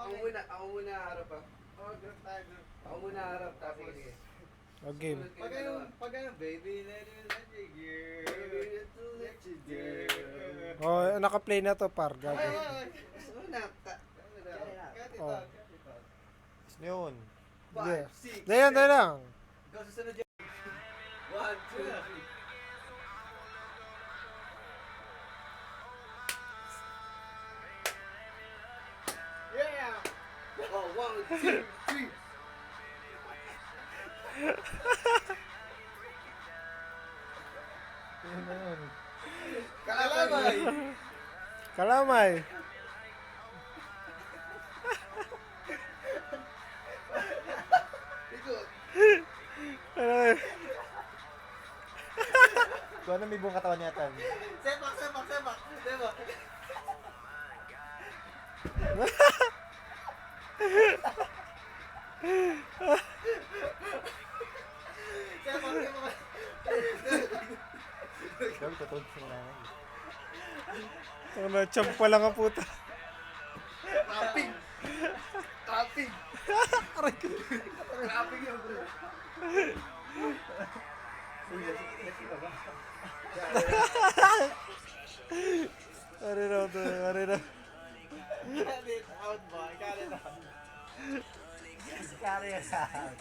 Ako muna harap ah. Oh, group tayo, group. Ako muna harap, tapos sige. Okay. Pag ano, baby, let you girl. Let you girl. Oh, naka-play na to, par. Gago. Gusto mo na. Cut it Oh. out, cut it out. Ano yun? Hindi. 5, 6, Dayan, dayan lang. Ikaw susunod yan. 1, 2, 3. Yeah! Oh, 1, 2, 3. Yun na yun. Kalamay! Kalamay. Ikot. Kalamay. Kung ano may buong katawan niya tan. Sepak, sepak, sepak. Sepak. Sepak, sepak. Gawin tutulog sa nanay. Ang na-champ pa lang ang puta. Trapping! Trapping! Trapping yun, bro. Ari na to, ari na. Cut it out, boy. Cut it out. Carry us out.